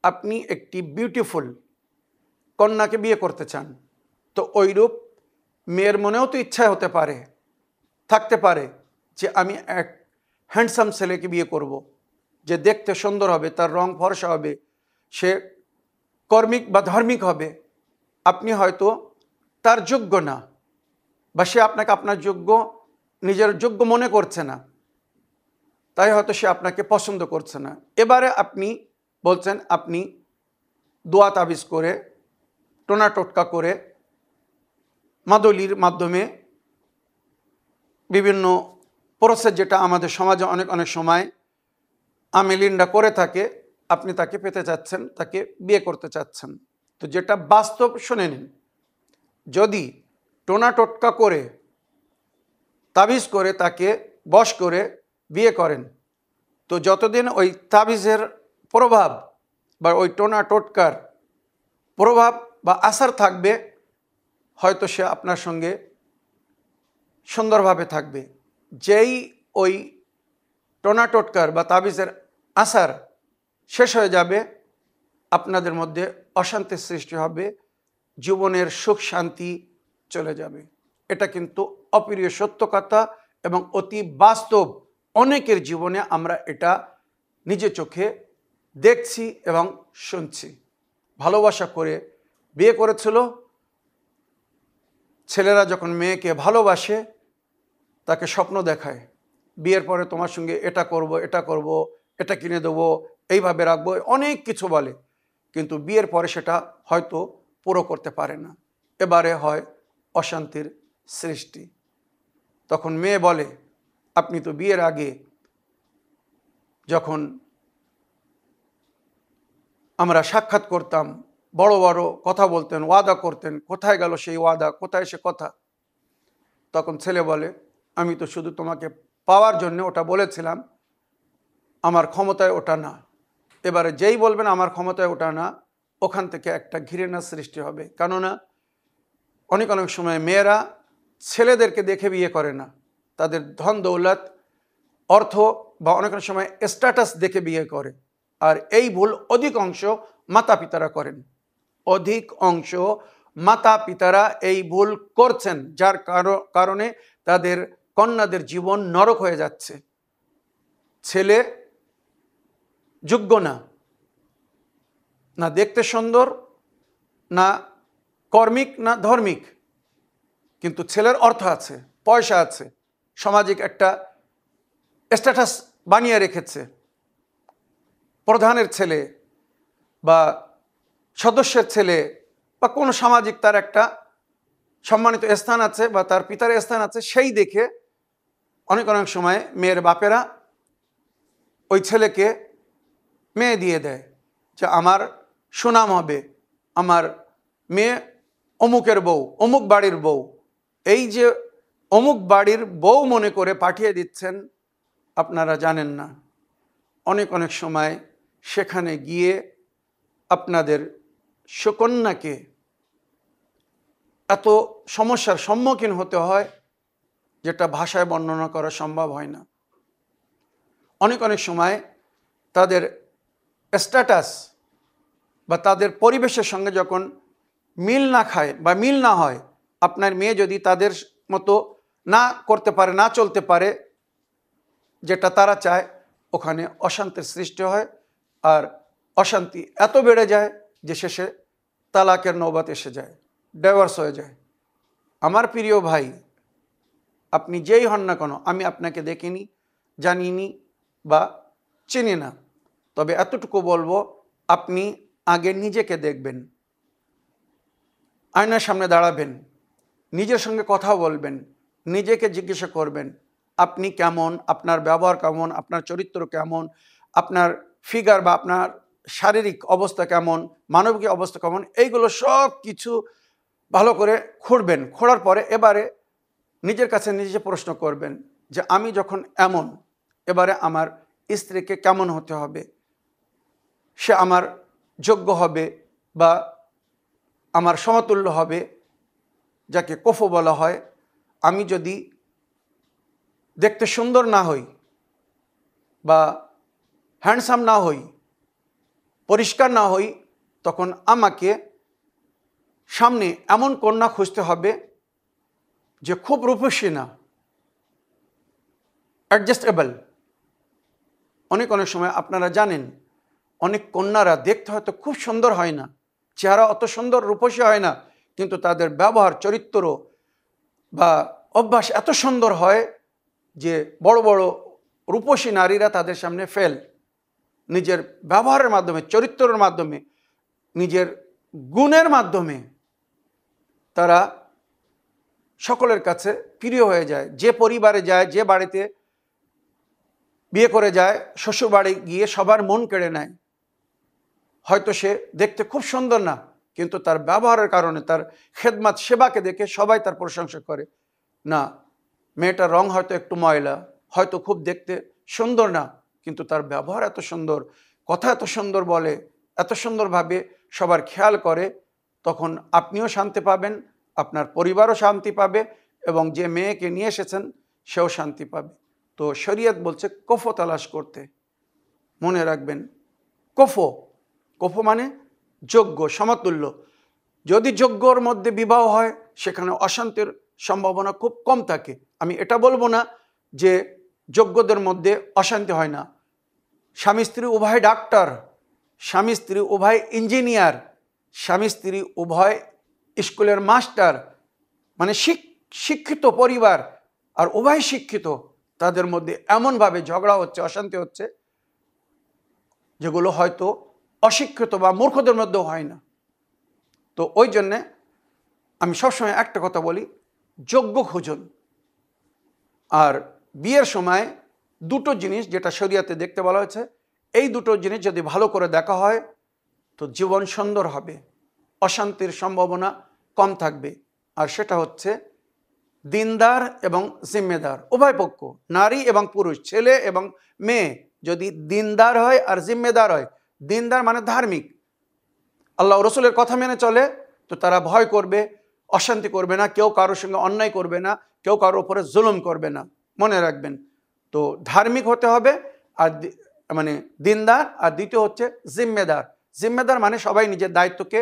আপনি একটি বিউটিফুল কন্যাকে বিয়ে করতে চান, তো ওইরূপ মেয়ের মনেও তো ইচ্ছা হতে পারে, থাকতে পারে যে আমি এক হ্যান্ডসাম ছেলেকে বিয়ে করব, যে দেখতে সুন্দর হবে, তার রং ফর্সা হবে, সে কর্মিক বা ধার্মিক হবে। আপনি হয়তো তার যোগ্য না, বা সে আপনাকে আপনার যোগ্য, নিজের যোগ্য মনে করছে না, তাই হয়তো সে আপনাকে পছন্দ করছে না। এবারে আপনি বলছেন আপনি দোয়া তাবিজ করে, টোনা টোটকা করে, মাদলির মাধ্যমে, বিভিন্ন প্রসেস যেটা আমাদের সমাজে অনেক সময় আমেলিনরা করে থাকে, আপনি তাকে পেতে চাচ্ছেন, তাকে বিয়ে করতে চাচ্ছেন। তো যেটা বাস্তব শুনে নিন, যদি টোনা টোটকা করে, তাবিজ করে তাকে বশ করে বিয়ে করেন, তো যতদিন ওই তাবিজের প্রভাব বা ওই টোনা টোটকার প্রভাব বা আসার থাকবে, হয়তো সে আপনার সঙ্গে সুন্দরভাবে থাকবে। যেই ওই টোনা টোটকার বা তাবিজের আসার শেষ হয়ে যাবে, আপনাদের মধ্যে অশান্তির সৃষ্টি হবে, জীবনের সুখ শান্তি চলে যাবে। এটা কিন্তু অপ্রিয় সত্য কথা এবং অতি বাস্তব। অনেকের জীবনে আমরা এটা নিজে চোখে দেখছি এবং শুনছি। ভালোবাসা করে বিয়ে করেছিল, ছেলেরা যখন মেয়েকে ভালোবাসে তাকে স্বপ্ন দেখায়, বিয়ের পরে তোমার সঙ্গে এটা করব, এটা করব, এটা কিনে দেবো, এইভাবে রাখবো, অনেক কিছু বলে, কিন্তু বিয়ের পরে সেটা হয়তো পুরো করতে পারে না। এবারে হয় অশান্তির সৃষ্টি। তখন মেয়ে বলে, আপনি তো বিয়ের আগে যখন আমরা সাক্ষাৎ করতাম, বড় বড় কথা বলতেন, ওয়াদা করতেন, কোথায় গেল সেই ওয়াদা, কোথায় সে কথা? তখন ছেলে বলে, আমি তো শুধু তোমাকে পাওয়ার জন্য ওটা বলেছিলাম, আমার ক্ষমতায় ওটা না। এবারে যেই বলবেন আমার ক্ষমতায় ওটা না, ওখান থেকে একটা ঘৃণার সৃষ্টি হবে। কেননা অনেক সময় মেয়েরা ছেলেদেরকে দেখে বিয়ে করে না, তাদের ধন দৌলত, অর্থ বা অনেক সময় স্ট্যাটাস দেখে বিয়ে করে। আর এই ভুল অধিক অংশ মাতা পিতারা করেন, অধিক অংশ মাতা পিতারা এই ভুল করছেন, যার কারণে তাদের কন্যাদের জীবন নরক হয়ে যাচ্ছে। ছেলে যোগ্য না, না দেখতে সুন্দর, না কর্মিক, না ধর্মিক, কিন্তু ছেলের অর্থ আছে, পয়সা আছে, সামাজিক একটা স্ট্যাটাস বানিয়ে রেখেছে। প্রধানের ছেলে বা সদস্যের ছেলে বা কোনো সামাজিক তার একটা সম্মানিত স্থান আছে বা তার পিতার স্থান আছে, সেই দেখে অনেক সময় মেয়ের বাপেরা ওই ছেলেকে মেয়ে দিয়ে দেয়, যে আমার সুনাম হবে, আমার মেয়ে অমুকের বউ, অমুক বাড়ির বউ। এই যে অমুক বাড়ির বউ মনে করে পাঠিয়ে দিচ্ছেন, আপনারা জানেন না অনেক সময় সেখানে গিয়ে আপনাদের সুকন্যাকে এত সমস্যার সম্মুখীন হতে হয় যেটা ভাষায় বর্ণনা করা সম্ভব হয় না। অনেক সময় তাদের স্ট্যাটাস বা তাদের পরিবেশের সঙ্গে যখন মিল না খায় বা মিল না হয়, আপনার মেয়ে যদি তাদের মতো না করতে পারে, না চলতে পারে যেটা তারা চায়, ওখানে অশান্তির সৃষ্টি হয়। আর অশান্তি এত বেড়ে যায় যে শেষে তালাকের নৌবত এসে যায়, ডাইভোর্স হয়ে যায়। আমার প্রিয় ভাই, আপনি যেই হন না কেন, আমি আপনাকে দেখিনি, জানিনি বা চিনি না, তবে এতটুকু বলবো, আপনি আগে নিজেকে দেখবেন, আয়নার সামনে দাঁড়াবেন, নিজের সঙ্গে কথা বলবেন, নিজেকে জিজ্ঞাসা করবেন আপনি কেমন, আপনার ব্যবহার কেমন, আপনার চরিত্র কেমন, আপনার ফিগার বা আপনার শারীরিক অবস্থা কেমন, মানবিক অবস্থা কেমন, এইগুলো সব কিছু ভালো করে খুঁড়বেন। খোঁড়ার পরে এবারে নিজের কাছে নিজে প্রশ্ন করবেন যে আমি যখন এমন, এবারে আমার স্ত্রীকে কেমন হতে হবে, সে আমার যোগ্য হবে বা আমার সমতুল্য হবে, যাকে কফ বলা হয়। আমি যদি দেখতে সুন্দর না হই বা হ্যান্ডসাম না হই, পরিষ্কার না হই, তখন আমাকে সামনে এমন কন্যা খুঁজতে হবে যে খুব রূপসী না, অ্যাডজাস্টেবল। অনেক সময় আপনারা জানেন অনেক কন্যারা দেখতে হয়তো খুব সুন্দর হয় না, চেহারা অত সুন্দর রূপসী হয় না, কিন্তু তাদের ব্যবহার, চরিত্র বা অভ্যাস এত সুন্দর হয় যে বড় বড় রূপসী নারীরা তাদের সামনে ফেল। নিজের ব্যবহারের মাধ্যমে, চরিত্রের মাধ্যমে, নিজের গুণের মাধ্যমে তারা সকলের কাছে প্রিয় হয়ে যায়। যে পরিবারে যায়, যে বাড়িতে বিয়ে করে যায়, শ্বশুর বাড়ি গিয়ে সবার মন কেড়ে নেয়। হয়তো সে দেখতে খুব সুন্দর না, কিন্তু তার ব্যবহারের কারণে, তার খেদমত সেবাকে দেখে সবাই তার প্রশংসা করে। না, মেয়েটার রং হয়তো একটু ময়লা, হয়তো খুব দেখতে সুন্দর না, কিন্তু তার ব্যবহার এত সুন্দর, কথা এত সুন্দর বলে, এত সুন্দরভাবে সবার খেয়াল করে, তখন আপনিও শান্তি পাবেন, আপনার পরিবারও শান্তি পাবে, এবং যে মেয়েকে নিয়ে এসেছেন সেও শান্তি পাবে। তো শরীয়ত বলছে কফ তালাশ করতে। মনে রাখবেন, কফ মানে যোগ্য, সমতুল্য। যদি যোগ্যর মধ্যে বিবাহ হয় সেখানে অশান্তির সম্ভাবনা খুব কম থাকে। আমি এটা বলবো না যে যোগ্যদের মধ্যে অশান্তি হয় না। স্বামী স্ত্রী উভয় ডাক্তার, স্বামী স্ত্রী উভয় ইঞ্জিনিয়ার, স্বামী স্ত্রী উভয় স্কুলের মাস্টার, মানে শিক্ষিত পরিবার, আর উভয় শিক্ষিত, তাদের মধ্যে এমনভাবে ঝগড়া হচ্ছে, অশান্তি হচ্ছে, যেগুলো হয়তো অশিক্ষিত বা মূর্খদের মধ্যেও হয় না। তো ওই জন্যে আমি সবসময় একটা কথা বলি, যোগ্য খুঁজুন। আর বিয়ের সময় দুটো জিনিস যেটা শরিয়াতে দেখতে বলা হয়েছে, এই দুটো জিনিস যদি ভালো করে দেখা হয় তো জীবন সুন্দর হবে, অশান্তির সম্ভাবনা কম থাকবে। আর সেটা হচ্ছে দিনদার এবং জিম্মেদার, উভয় পক্ষ, নারী এবং পুরুষ, ছেলে এবং মেয়ে যদি দিনদার হয় আর জিম্মেদার হয়। দিনদার মানে ধার্মিক, আল্লাহ রসুলের কথা মেনে চলে, তো তারা ভয় করবে, অশান্তি করবে না, কেউ কারোর সঙ্গে অন্যায় করবে না, কেউ কারোর উপরে জুলুম করবে না। মনে রাখবেন, তো ধার্মিক হতে হবে, আর মানে দিনদার। আর দ্বিতীয় হচ্ছে জিম্মেদার। জিম্মেদার মানে সবাই নিজের দায়িত্বকে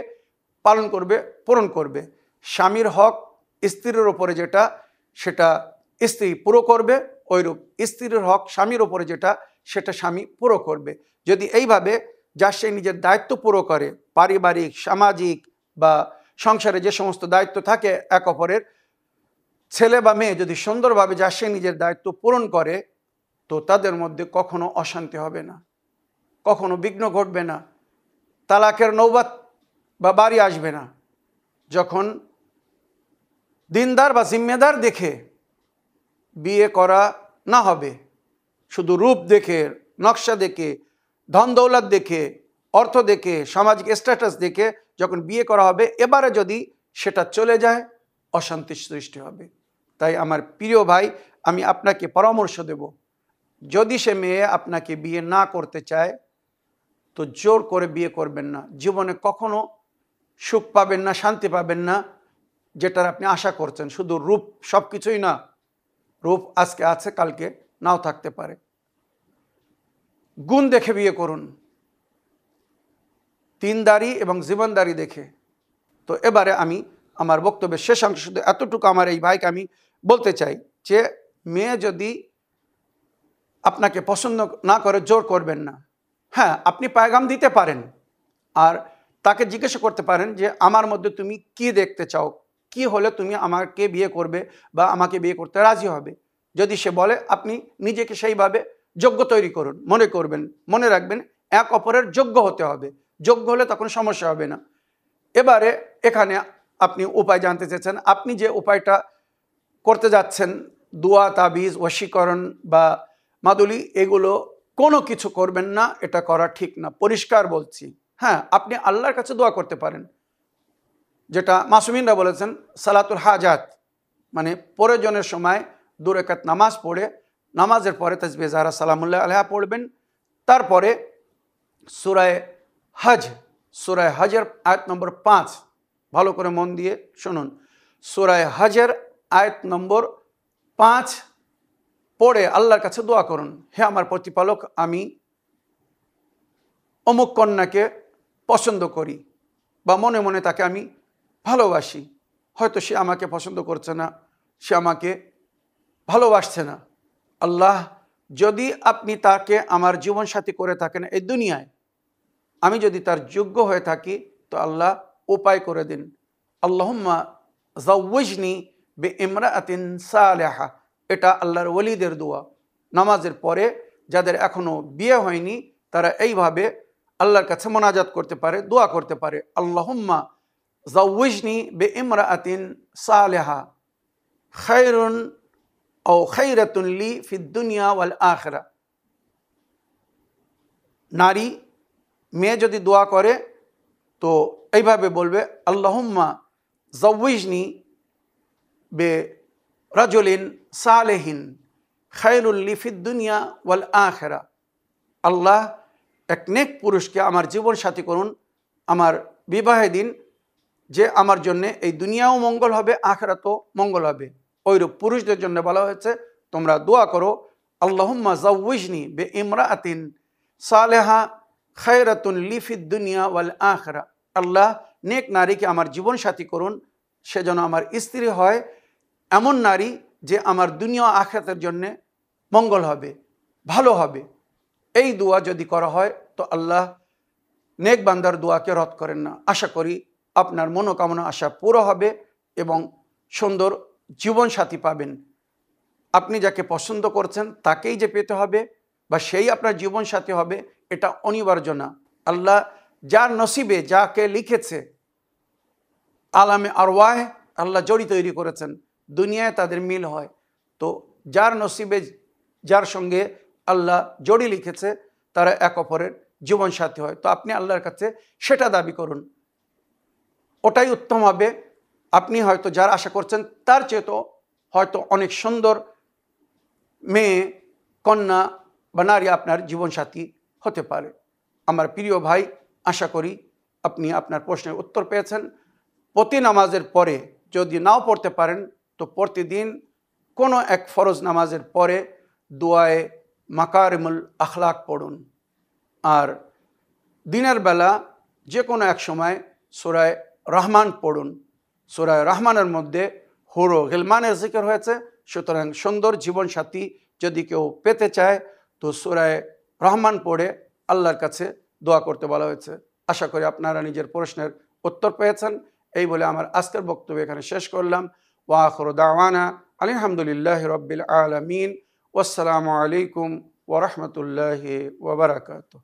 পালন করবে, পূরণ করবে। স্বামীর হক স্ত্রীর ওপরে যেটা, সেটা স্ত্রী পুরো করবে, ওইরূপ স্ত্রীর হক স্বামীর ওপরে যেটা, সেটা স্বামী পুরো করবে। যদি এইভাবে যা সে নিজের দায়িত্ব পুরো করে, পারিবারিক, সামাজিক বা সংসারে যে সমস্ত দায়িত্ব থাকে এক অপরের, ছেলে বা মেয়ে যদি সুন্দরভাবে যা সে নিজের দায়িত্ব পূরণ করে, তো তাদের মধ্যে কখনো অশান্তি হবে না, কখনো বিঘ্ন ঘটবে না, তালাকের নৌবাত বা বাড়ি আসবে না। যখন দিনদার বা জিম্মেদার দেখে বিয়ে করা না হবে, শুধু রূপ দেখে, নকশা দেখে, ধন দৌলত দেখে, অর্থ দেখে, সামাজিক স্ট্যাটাস দেখে যখন বিয়ে করা হবে, এবারে যদি সেটা চলে যায়, অশান্তির সৃষ্টি হবে। তাই আমার প্রিয় ভাই, আমি আপনাকে পরামর্শ দেব, যদি সে মেয়ে আপনাকে বিয়ে না করতে চায় তো জোর করে বিয়ে করবেন না। জীবনে কখনো সুখ পাবেন না, শান্তি পাবেন না, যেটার আপনি আশা করছেন। শুধু রূপ সব কিছুই না, রূপ আজকে আছে, কালকে নাও থাকতে পারে। গুণ দেখে বিয়ে করুন, দিনদারি এবং জীবনদারি দেখে। তো এবারে আমি আমার বক্তব্যের শেষ অংশ শুধু এতটুকু আমার এই ভাইকে আমি বলতে চাই যে মেয়ে যদি আপনাকে পছন্দ না করে জোর করবেন না। হ্যাঁ, আপনি পায়গাম দিতে পারেন, আর তাকে জিজ্ঞাসা করতে পারেন যে আমার মধ্যে তুমি কি দেখতে চাও, কি হলে তুমি আমাকে বিয়ে করবে বা আমাকে বিয়ে করতে রাজি হবে। যদি সে বলে, আপনি নিজেকে সেইভাবে যোগ্য তৈরি করুন। মনে রাখবেন, এক অপরের যোগ্য হতে হবে। যোগ্য হলে তখন সমস্যা হবে না। এবারে এখানে আপনি উপায় জানতে চেয়েছেন। আপনি যে উপায়টা করতে যাচ্ছেন, দোয়া, তাবিজ, বশীকরণ বা মাদুলি, এগুলো কোনো কিছু করবেন না, এটা করা ঠিক না, পরিষ্কার বলছি। হ্যাঁ, আপনি আল্লাহর কাছে দোয়া করতে পারেন, যেটা মাসুমিনরা বলেছেন, সালাতুল হাজাত, মানে প্রয়োজনের সময় 2 রাকাত নামাজ পড়ে, নামাজের পরে তাসবিহ জাহরা সালামুল্লাহ আলাইহা পড়বেন। তারপরে সূরা হজের আয়াত নম্বর 5 ভালো করে মন দিয়ে শুনুন। সূরা হজের আয়াত নম্বর 5 পড়ে আল্লাহর কাছে দোয়া করুন, হে আমার প্রতিপালক, আমি অমুক কন্যাকে পছন্দ করি বা মনে মনে তাকে আমি ভালোবাসি। হয়তো সে আমাকে পছন্দ করছে না, সে আমাকে ভালোবাসছে না। আল্লাহ, যদি আপনি তাকে আমার জীবনসাথী করে থাকেন এই দুনিয়ায়, আমি যদি তার যোগ্য হয়ে থাকি, তো আল্লাহ উপায় করে দিন। আল্লাহুম্মা জাওয়াজনি বিইমরাআতিন সালিহা, এটা আল্লাহর ওলিদের দোয়া। নামাজের পরে যাদের এখনো বিয়ে হয়নি তারা এইভাবে আল্লাহর কাছে মোনাজাত করতে পারে, দোয়া করতে পারে, আল্লাহুম্মা জাওয়াজনি বিইমরাআতিন সালিহা খায়রুন আও খায়রাতুন লি ফিদ দুনিয়া ওয়াল আখিরা। নারী মেয়ে যদি দোয়া করে তো এইভাবে বলবে, আল্লাহুম্মা জাওয়াজনি বে রাজুলিন সালেহিন খায়রুল লি ফিদ দুনিয়া ওয়াল আখিরা। আল্লাহ, এক নেক পুরুষকে আমার জীবন সাথী করুন আমার বিবাহে দিন, যে আমার জন্য এই দুনিয়াও মঙ্গল হবে, আখিরাতও মঙ্গল হবে। ওইরূপ পুরুষদের জন্য বলা হয়েছে তোমরা দোয়া করো, আল্লাহুম্মা জাওয়াজনি বিইমরাআতিন সালেহা খায়রাতুন লি ফিদ দুনিয়া ওয়াল আখিরা। আল্লাহ, নেক নারীকে আমার জীবন সাথী করুন, সে যেন আমার স্ত্রী হয়, এমন নারী যে আমার দুনিয়া আখিরাতের জন্যে মঙ্গল হবে, ভালো হবে। এই দোয়া যদি করা হয় তো আল্লাহ নেক বান্দার দোয়াকে রদ করেন না। আশা করি আপনার মনোকামনা আশা পুরো হবে এবং সুন্দর জীবন সাথী পাবেন। আপনি যাকে পছন্দ করছেন তাকেই যে পেতে হবে বা সেই আপনার জীবন সাথী হবে, এটা অনিবার্য না। আল্লাহ যার নসিবে যাকে লিখেছে, আলামে আরওয়াহ আল্লাহ জড়ি তৈরি করেছেন, দুনিয়ায় তাদের মিল হয়। তো যার নসিবে যার সঙ্গে আল্লাহ জড়ি লিখেছে তারা এক অপরের জীবন সাথী হয়। তো আপনি আল্লাহর কাছে সেটা দাবি করুন, ওটাই উত্তম হবে। আপনি হয়তো যার আশা করছেন তার চেয়ে তো হয়তো অনেক সুন্দর মেয়ে, কন্যা বা নারী আপনার জীবনসাথী হতে পারে। আমার প্রিয় ভাই, আশা করি আপনি আপনার প্রশ্নের উত্তর পেয়েছেন। প্রতি নামাজের পরে যদি নাও পড়তে পারেন তো প্রতিদিন কোনো এক ফরজ নামাজের পরে দোয়ায়ে মাকারিমুল আখলাক পড়ুন। আর দিনের বেলা যে কোনো এক সময় সূরা রহমান পড়ুন। সূরা রহমানের মধ্যে হুরো গিলমানের জিকির হয়েছে, সুতরাং সুন্দর জীবনসাথী যদি কেউ পেতে চায় তো সূরা রহমান পড়ে আল্লাহর কাছে দোয়া করতে বলা হয়েছে। আশা করি আপনারা নিজের প্রশ্নের উত্তর পেয়েছেন। এই বলে আমার আজকের বক্তব্য এখানে শেষ করলাম। ওয়া আখিরু দাওয়ানা আলহামদুলিল্লাহি রাব্বিল আলামিন। ওয়াসসালামু আলাইকুম ওয়া রাহমাতুল্লাহি ওয়া বারাকাতুহু।